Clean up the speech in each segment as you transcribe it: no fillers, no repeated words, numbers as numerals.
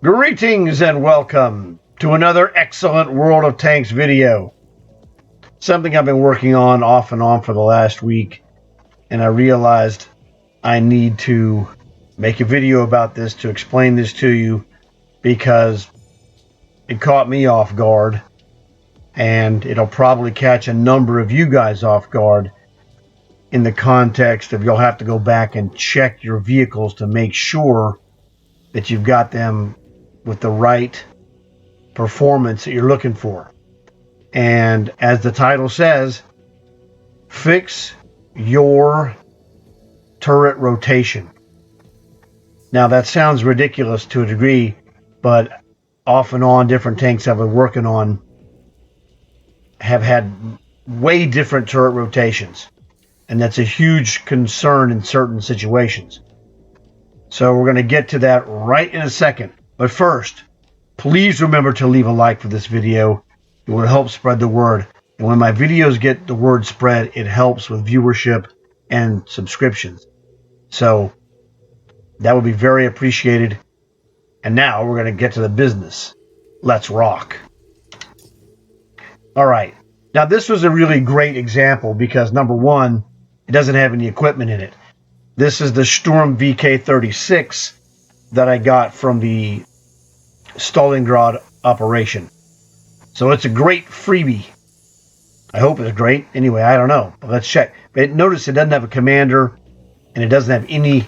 Greetings and welcome to another excellent World of Tanks video. Something I've been working on off and on for the last week, and I realized I need to make a video about this to explain this to you because it caught me off guard, and it'll probably catch a number of you guys off guard in the context of you'll have to go back and check your vehicles to make sure that you've got them with the right performance that you're looking for. And as the title says, fix your turret rotation. Now that sounds ridiculous to a degree, but off and on different tanks I've been working on have had way different turret rotations, and that's a huge concern in certain situations. So we're going to get to that right in a second. But first, please remember to leave a like for this video. It will help spread the word. And when my videos get the word spread, it helps with viewership and subscriptions. So that would be very appreciated. And now we're going to get to the business. Let's rock. All right. Now this was a really great example because number one, it doesn't have any equipment in it. This is the Sturm VK-36 that I got from the Stalingrad operation. So it's a great freebie. I hope it's great. Anyway, I don't know. But let's check. But notice it doesn't have a commander, and it doesn't have any,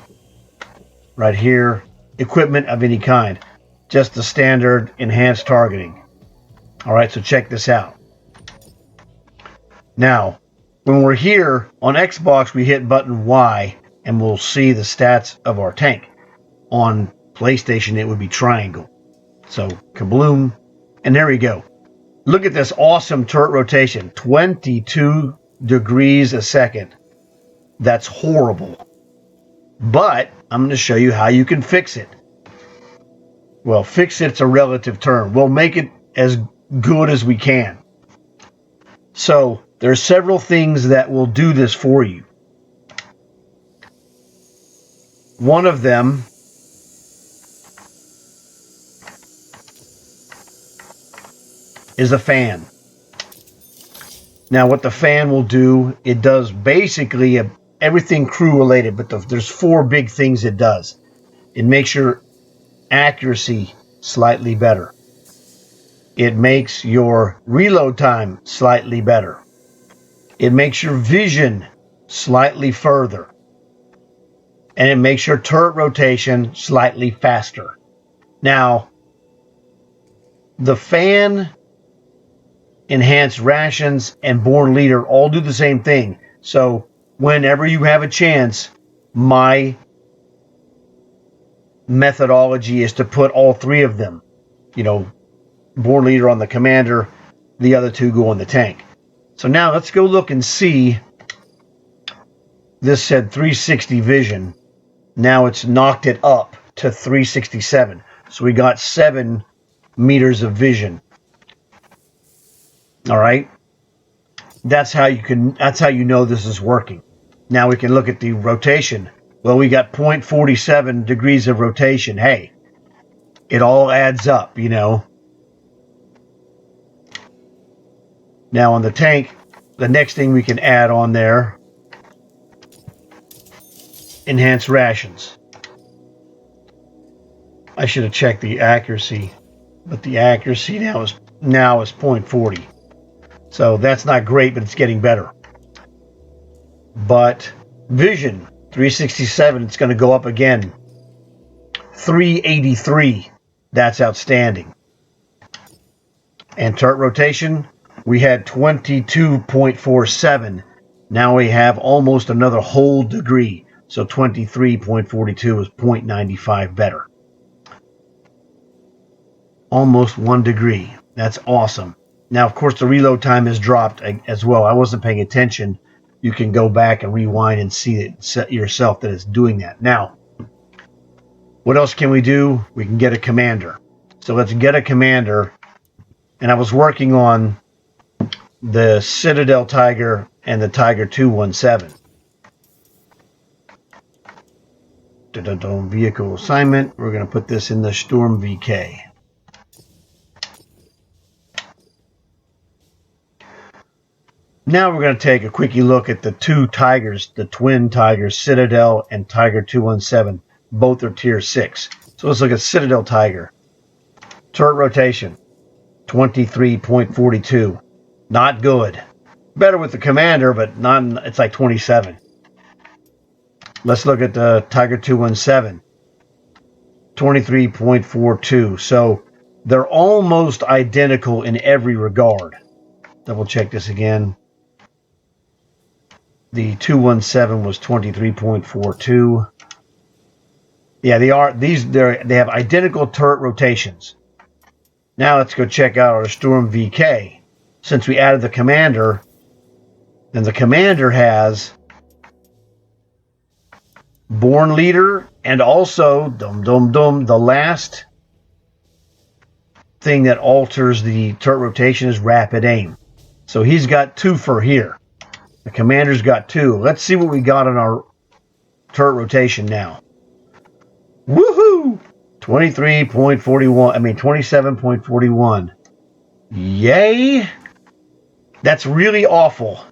right here, equipment of any kind. Just the standard enhanced targeting. All right, so check this out. Now, when we're here on Xbox, we hit button Y, and we'll see the stats of our tank. On PlayStation, it would be triangle. So, kabloom, and there we go. Look at this awesome turret rotation, 22 degrees a second. That's horrible. But I'm going to show you how you can fix it. Well, fix it's a relative term. We'll make it as good as we can. So, there's several things that will do this for you. One of them is a fan. Now what the fan will do, it does basically everything crew related, but there's four big things it does. It makes your accuracy slightly better. It makes your reload time slightly better. It makes your vision slightly further. And it makes your turret rotation slightly faster. Now, the fan, enhanced rations, and born leader all do the same thing. So whenever you have a chance, my methodology is to put all three of them, born leader on the commander, the other two go on the tank. So now let's go look and see. This said 360 vision. Now it's knocked it up to 367. So we got 7 meters of vision. All right. That's how you know this is working. Now we can look at the rotation. Well, we got 0.47 degrees of rotation. Hey, it all adds up, Now on the tank, the next thing we can add on there, enhanced rations. I should have checked the accuracy, but the accuracy now is 0.40. So that's not great, but it's getting better. But vision, 367, it's going to go up again. 383, that's outstanding. And turret rotation, we had 22.47. Now we have almost another whole degree. So 23.42 is 0.95 better. Almost 1 degree. That's awesome. Now, of course, the reload time has dropped as well. I wasn't paying attention. You can go back and rewind and see it yourself that it's doing that. Now, what else can we do? We can get a commander. So let's get a commander. And I was working on the Citadel Tiger and the Tiger 217. Vehicle assignment. We're going to put this in the Sturm VK. Now we're going to take a quickie look at the two Tigers, the twin Tigers, Citadel and Tiger 217. Both are tier 6. So let's look at Citadel Tiger. Turret rotation, 23.42. Not good. Better with the Commander, but not. It's like 27. Let's look at the Tiger 217. 23.42. So they're almost identical in every regard. Double check this again. The 217 was 23.42. Yeah, they are. They have identical turret rotations. Now let's go check out our Sturm VK. Since we added the Commander, then the Commander has Born Leader, and also the last thing that alters the turret rotation is Rapid Aim. So he's got 2 for here. The Commander's got 2. Let's see what we got on our turret rotation now. Woohoo! 27.41. Yay! That's really awful.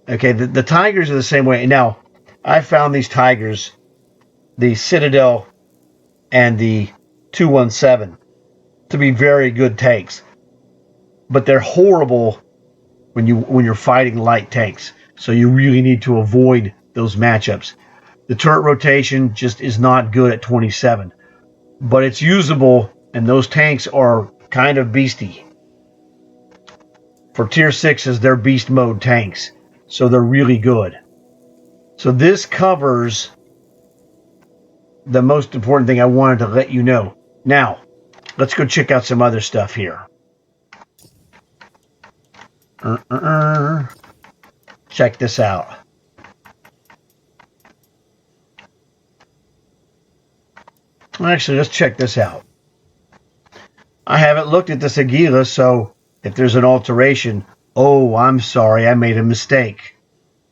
Okay, the Tigers are the same way. Now, I found these Tigers, the Citadel and the 217, to be very good tanks. But they're horrible when you're fighting light tanks. So you really need to avoid those matchups. The turret rotation just is not good at 27. But it's usable, and those tanks are kind of beasty. For tier 6s, they're beast mode tanks. So they're really good. So this covers the most important thing I wanted to let you know. Now, let's go check out some other stuff here. Check this out. Actually, let's check this out. I haven't looked at this Aguila, so if there's an alteration, oh, I'm sorry, I made a mistake.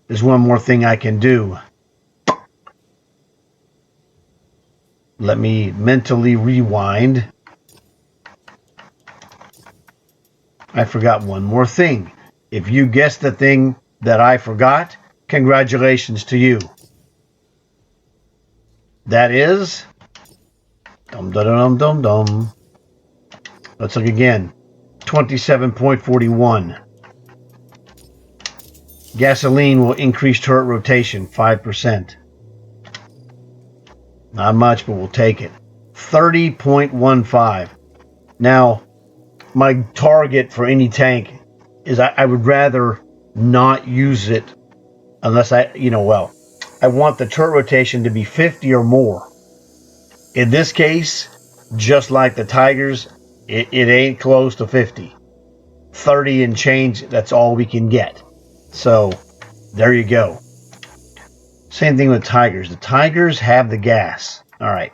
There's one more thing I can do. Let me mentally rewind. I forgot one more thing. If you guessed the thing that I forgot, congratulations to you. That is... Let's look again. 27.41. Gasoline will increase turret rotation 5%. Not much, but we'll take it. 30.15. Now, my target for any tank is I would rather not use it unless I want the turret rotation to be 50 or more. In this case, just like the Tigers, it ain't close to 50. 30 and change, that's all we can get. So, there you go. Same thing with Tigers. The Tigers have the gas. All right.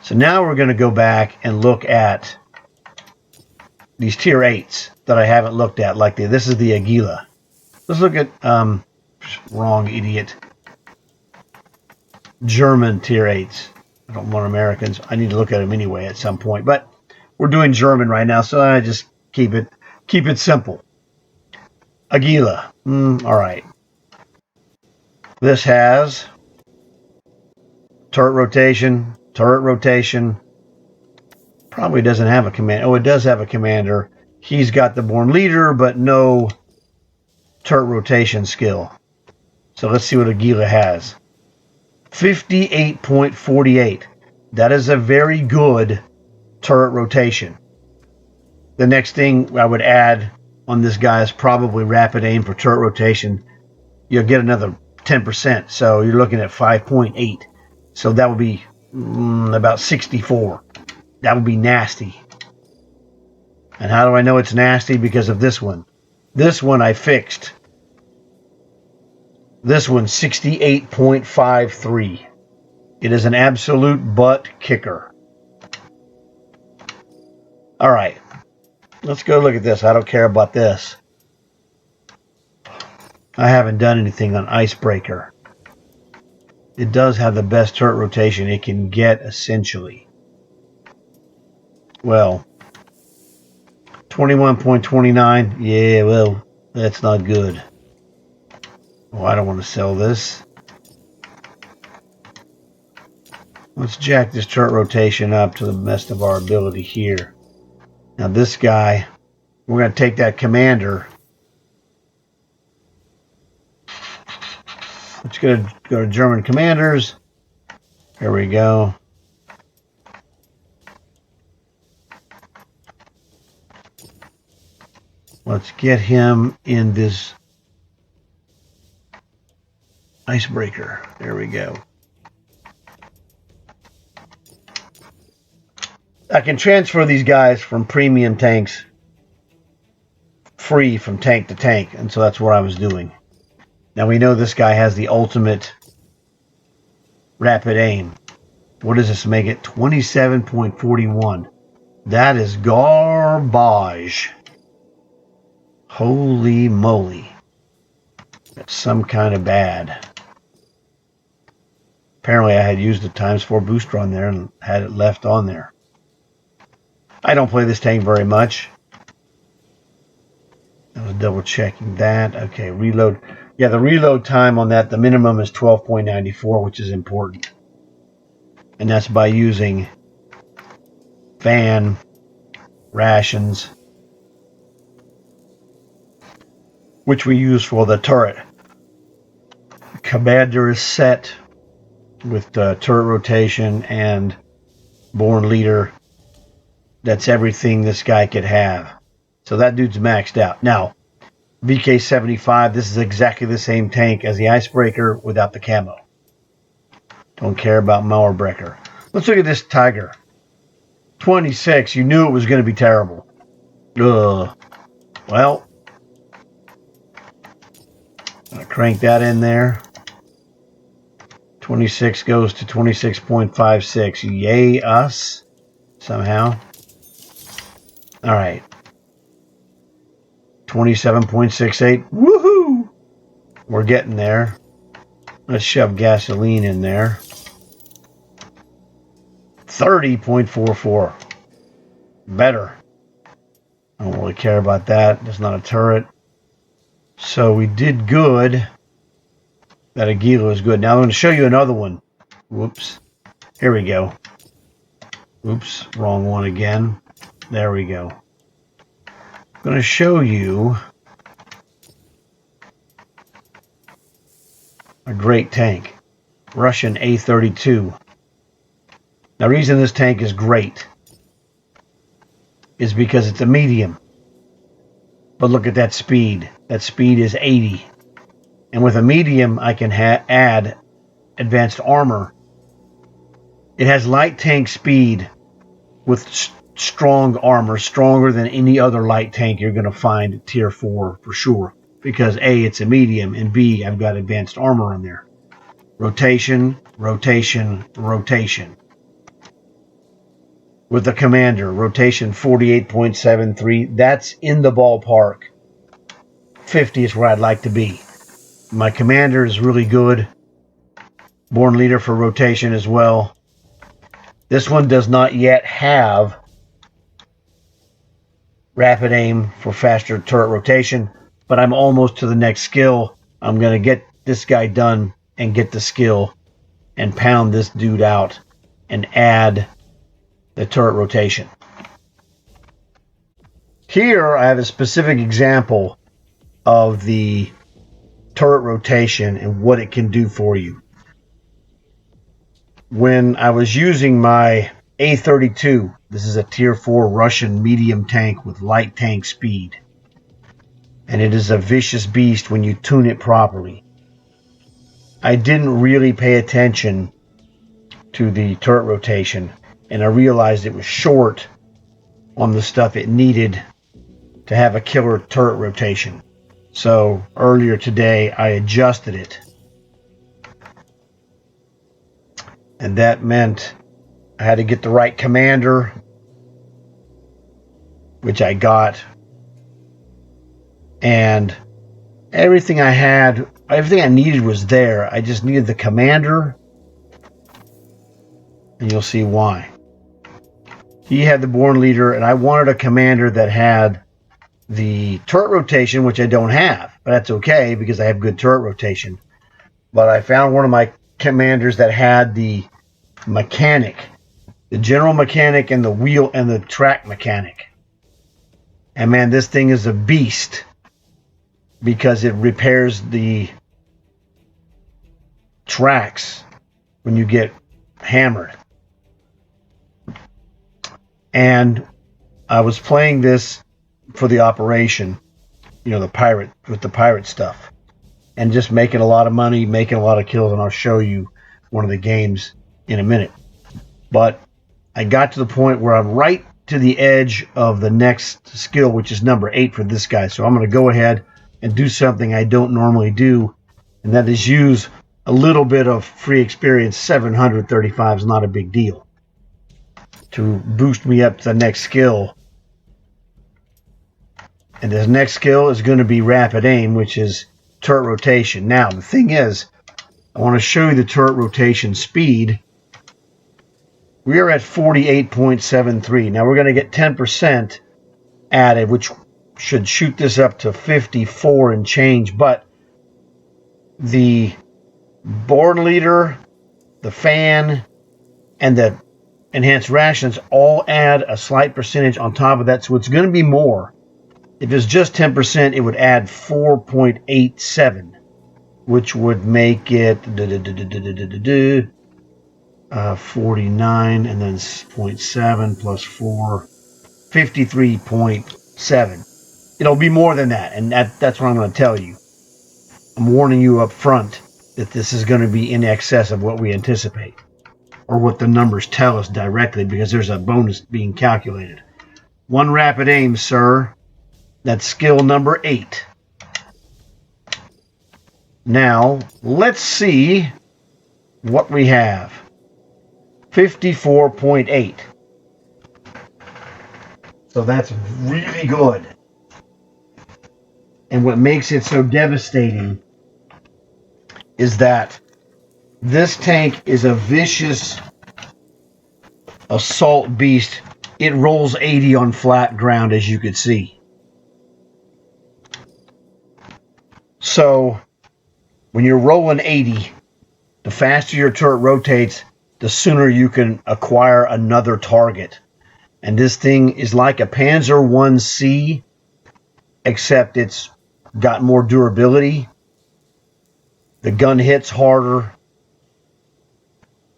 So now we're going to go back and look at these tier 8s that I haven't looked at. Like this is the Aguila. Let's look at, wrong idiot. German tier 8s. I don't want Americans. I need to look at them anyway at some point. But we're doing German right now, so I just keep it simple. Aguila. All right. This has turret rotation. Probably doesn't have a commander. Oh, it does have a commander. He's got the Born Leader, but no turret rotation skill. So let's see what Aguila has. 58.48. That is a very good turret rotation. The next thing I would add on this guy is probably Rapid Aim for turret rotation. You'll get another 10%. So you're looking at 5.8. So that would be about 64. That would be nasty. And how do I know it's nasty? Because of this one. This one I fixed. This one's 68.53. It is an absolute butt kicker. All right. Let's go look at this. I don't care about this. I haven't done anything on Icebreaker. it does have the best turret rotation it can get, essentially. Well, 21.29. Yeah, well, that's not good. Oh, I don't want to sell this. Let's jack this turret rotation up to the best of our ability here. Now this guy, we're going to take that commander. Let's go to German commanders. Here we go. Let's get him in this icebreaker. There we go. I can transfer these guys from premium tanks free from tank to tank, and so that's what I was doing. Now we know this guy has the ultimate rapid aim. What does this make it? 27.41. That is garbage. Holy moly. That's some kind of bad. Apparently I had used the ×4 booster on there and had it left on there. I don't play this tank very much. I was double checking that. Okay, reload. Yeah, the reload time on that, the minimum is 12.94, which is important. And that's by using fan rations, which we use for the turret. Commander is set with the turret rotation and born leader. That's everything this guy could have. So that dude's maxed out. Now, VK75, this is exactly the same tank as the Icebreaker without the camo. Don't care about Mauerbreaker. Let's look at this Tiger. 26, you knew it was going to be terrible. Ugh. Well, I'm going to crank that in there. 26 goes to 26.56. Yay us. Somehow. All right. 27.68. Woohoo! We're getting there. Let's shove gasoline in there. 30.44. Better. I don't really care about that. There's not a turret. So we did good. That Aguila is good. Now I'm going to show you another one. Whoops. Here we go. Oops. Wrong one again. There we go. I'm going to show you a great tank. Russian A-32. Now, the reason this tank is great is because it's a medium. But look at that speed. That speed is 80. And with a medium, I can add advanced armor. It has light tank speed with strong armor, stronger than any other light tank you're going to find at tier 4 for sure. Because A, it's a medium, and B, I've got advanced armor on there. Rotation, rotation, rotation. With the commander, rotation 48.73. That's in the ballpark. 50 is where I'd like to be. My commander is really good. Born leader for rotation as well. This one does not yet have rapid aim for faster turret rotation, but I'm almost to the next skill. I'm going to get this guy done and get the skill and pound this dude out and add the turret rotation. Here I have a specific example of the turret rotation and what it can do for you. When I was using my A-32, this is a tier 4 Russian medium tank with light tank speed. And it is a vicious beast when you tune it properly. I didn't really pay attention to the turret rotation, and I realized it was short on the stuff it needed to have a killer turret rotation. So earlier today, I adjusted it. And that meant I had to get the right commander, which I got. And everything I needed was there. I just needed the commander and you'll see why. He had the Born Leader, and I wanted a commander that had the turret rotation, which I don't have, but that's okay because I have good turret rotation. But I found one of my commanders that had the mechanic, the general mechanic, and the wheel and the track mechanic. And man, this thing is a beast because it repairs the tracks when you get hammered. And I was playing this for the operation, the pirate, with the pirate stuff, and just making a lot of money, making a lot of kills, and I'll show you one of the games in a minute. But I got to the point where I'm right to the edge of the next skill, which is number 8 for this guy. So I'm going to go ahead and do something I don't normally do, and that is use a little bit of free experience. 735 is not a big deal to boost me up to the next skill. And this next skill is going to be rapid aim, which is turret rotation. Now, the thing is, I want to show you the turret rotation speed. We are at 48.73. Now, we're going to get 10% added, which should shoot this up to 54 and change. But the Born Leader, the fan, and the enhanced rations all add a slight percentage on top of that. So it's going to be more. If it's just 10%, it would add 4.87, which would make it 49, and then 0.7 plus 4, 53.7. It'll be more than that, and that's what I'm going to tell you. I'm warning you up front that this is going to be in excess of what we anticipate, or what the numbers tell us directly, because there's a bonus being calculated. One rapid aim, sir. That's skill number 8. Now, let's see what we have. 54.8. So that's really good. And what makes it so devastating is that this tank is a vicious assault beast. It rolls 80 on flat ground, as you could see. So, when you're rolling 80, the faster your turret rotates, the sooner you can acquire another target. And this thing is like a Panzer 1C, except it's got more durability. The gun hits harder,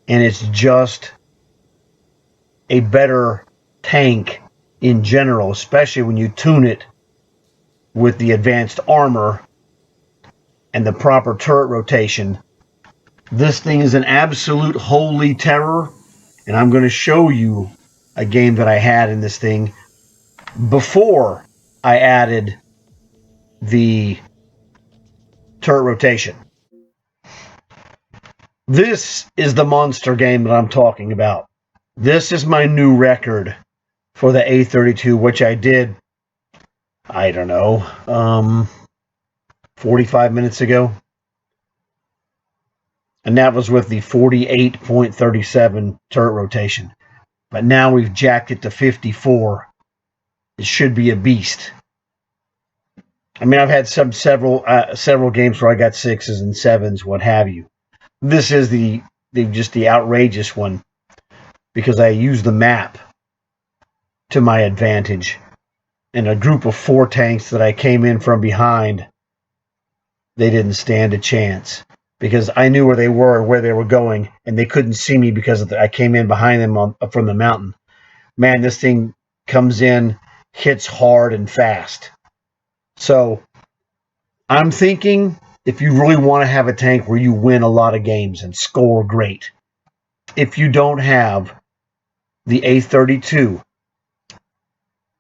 and it's just a better tank in general, especially when you tune it with the advanced armor and the proper turret rotation. This thing is an absolute holy terror, and I'm going to show you a game that I had in this thing before I added the turret rotation. This is the monster game that I'm talking about. This is my new record for the A-32, which I did, I don't know, 45 minutes ago. And that was with the 48.37 turret rotation. But now we've jacked it to 54. It should be a beast. I mean, I've had several games where I got 6s and 7s, what have you. This is just the outrageous one, because I use the map to my advantage. And a group of 4 tanks that I came in from behind, they didn't stand a chance, because I knew where they were and where they were going, and they couldn't see me because I came in behind them from the mountain. Man, this thing comes in, hits hard and fast. So I'm thinking, if you really want to have a tank where you win a lot of games and score great, if you don't have the A-32,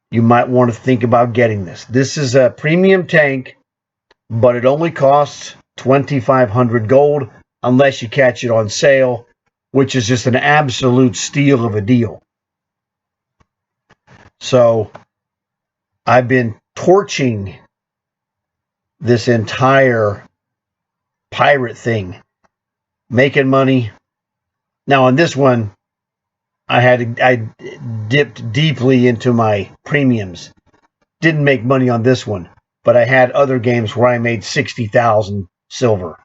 you might want to think about getting this. This is a premium tank, but it only costs 2,500 gold unless you catch it on sale, which is just an absolute steal of a deal. So I've been torching this entire pirate thing, making money. Now on this one, I dipped deeply into my premiums. Didn't make money on this one, but I had other games where I made 60,000 silver.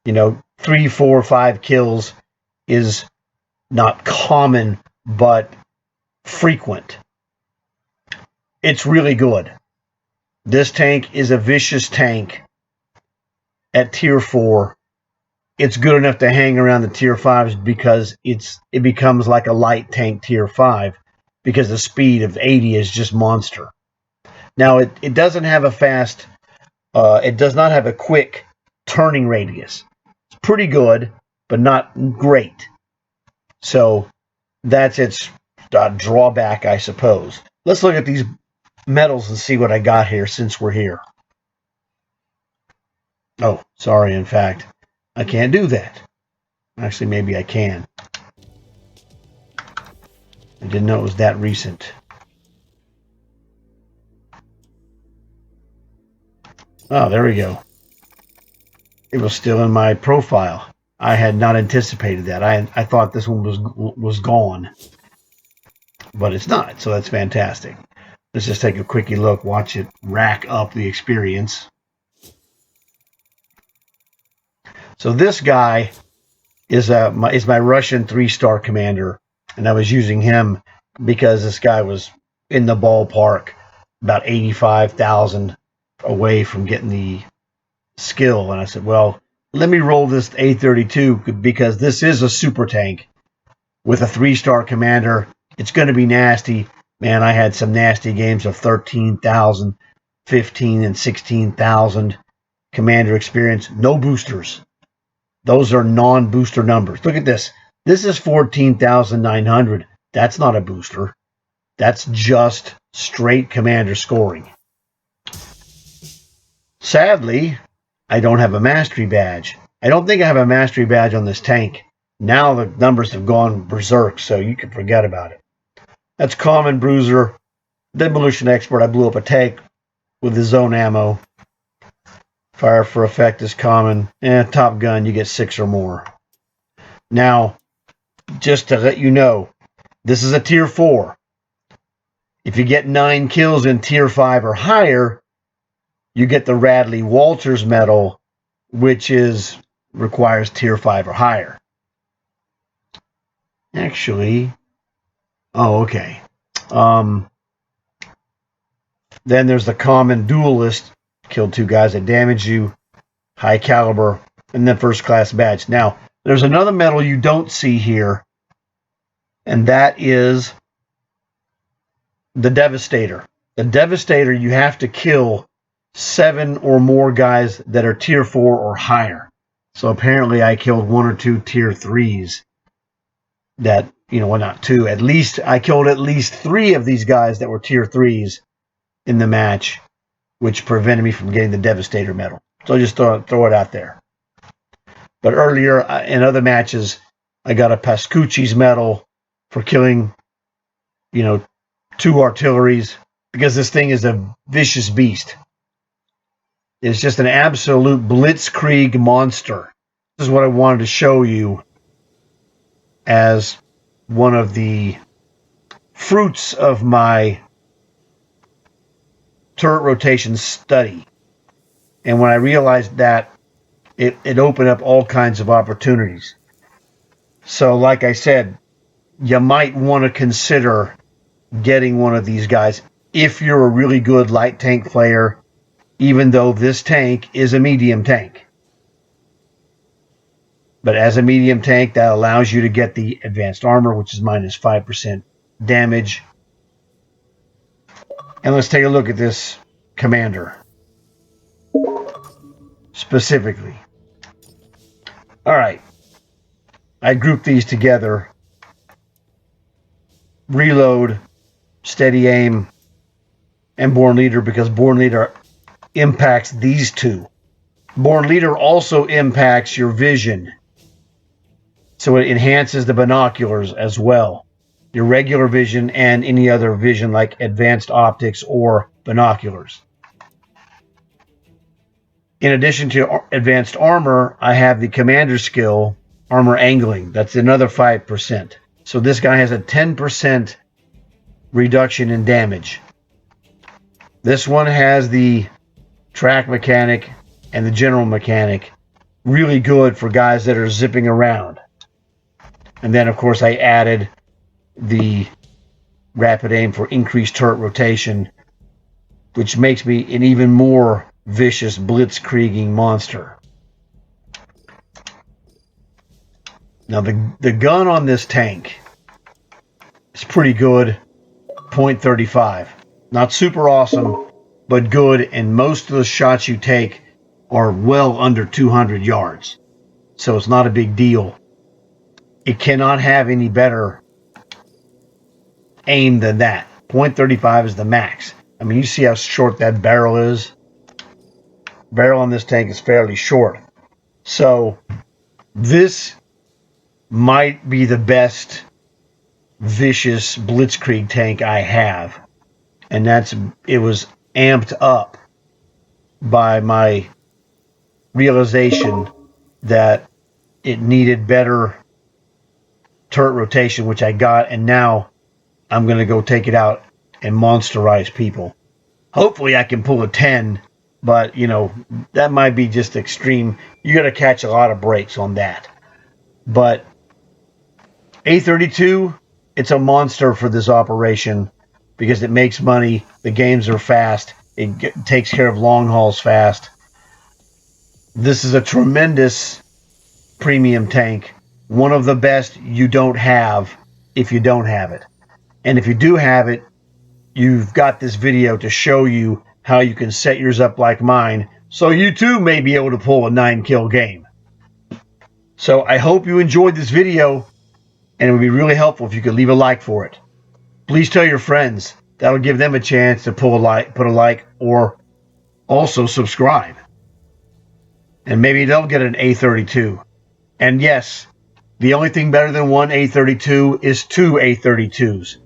3, 4, 5 kills is not common, but frequent. It's really good. This tank is a vicious tank at tier 4. It's good enough to hang around the tier 5s because it becomes like a light tank tier 5 because the speed of 80 is just monster. Now, it doesn't have a fast, it does not have a quick turning radius. It's pretty good, but not great. So that's its drawback, I suppose. Let's look at these medals and see what I got here since we're here. Oh, sorry, in fact, I can't do that. Actually, maybe I can. I didn't know it was that recent. Oh, there we go. It was still in my profile. I had not anticipated that. I thought this one was gone. But it's not, so that's fantastic. Let's just take a quickie look, watch it rack up the experience. So this guy is my Russian 3-star commander, and I was using him because this guy was in the ballpark, about 85,000 away from getting the skill. And I said, well, let me roll this A-32 because this is a super tank with a 3-star commander. It's going to be nasty. Man, I had some nasty games of 13,000, 15, and 16,000 commander experience. No boosters. Those are non-booster numbers. Look at this. This is 14,900. That's not a booster. That's just straight commander scoring. Sadly, I don't have a mastery badge. I don't think I have a mastery badge on this tank. Now the numbers have gone berserk, so you can forget about it. That's common bruiser, demolition expert. I blew up a tank with the zone ammo. Fire for effect is common. Top gun, you get 6 or more. Now, just to let you know, this is a tier 4. If you get 9 kills in tier 5 or higher, you get the Radley Walters medal, which requires tier 5 or higher. Actually, okay. Then there's the common duelist. Killed 2 guys that damage you. High caliber. And then first class badge. Now, there's another medal you don't see here. And that is the Devastator. The Devastator, you have to kill 7 or more guys that are tier 4 or higher. So apparently I killed 1 or 2 tier 3s that, well, not 2. At least I killed at least 3 of these guys that were tier 3s in the match, which prevented me from getting the Devastator medal. So just throw it out there. But earlier in other matches, I got a Pascucci's medal for killing, 2 artilleries because this thing is a vicious beast. It's just an absolute blitzkrieg monster. This is what I wanted to show you as one of the fruits of my turret rotation study. And when I realized that, it opened up all kinds of opportunities. So like I said, you might want to consider getting one of these guys if you're a really good light tank player, even though this tank is a medium tank. But as a medium tank, that allows you to get the advanced armor, which is minus 5% damage. And let's take a look at this commander specifically. All right. I grouped these together. Reload, steady aim, and Born Leader, because Born Leader impacts these 2. Born Leader also impacts your vision. So it enhances the binoculars as well. Your regular vision and any other vision like advanced optics or binoculars. In addition to advanced armor, I have the commander skill, armor angling. That's another 5%. So this guy has a 10% reduction in damage. This one has the track mechanic and the general mechanic. Really good for guys that are zipping around. And then, of course, I added the rapid aim for increased turret rotation, which makes me an even more vicious blitzkrieging monster. Now, the gun on this tank is pretty good. .35. Not super awesome, but good, and most of the shots you take are well under 200 yards. So it's not a big deal. It cannot have any better aim than that. .35 is the max. I mean, you see how short that barrel is? Barrel on this tank is fairly short. So this might be the best vicious blitzkrieg tank I have. And it was amped up by my realization that it needed better turret rotation, which I got, and now I'm going to go take it out and monsterize people. Hopefully I can pull a 10, but, that might be just extreme. You got to catch a lot of breaks on that. But A-32, it's a monster for this operation because it makes money. The games are fast. It takes care of long hauls fast. This is a tremendous premium tank. One of the best you don't have if you don't have it. And if you do have it, you've got this video to show you how you can set yours up like mine, so you too may be able to pull a 9-kill game. So I hope you enjoyed this video, and it would be really helpful if you could leave a like for it. Please tell your friends. That'll give them a chance to put a like, or also subscribe. And maybe they'll get an A-32. And yes, the only thing better than one A-32 is two A-32s.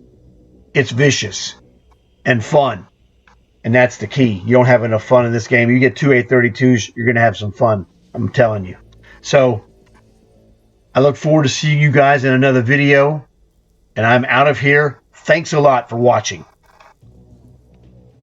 It's vicious and fun. And that's the key. You don't have enough fun in this game. You get two A-32s, you're going to have some fun. I'm telling you. So, I look forward to seeing you guys in another video. And I'm out of here. Thanks a lot for watching.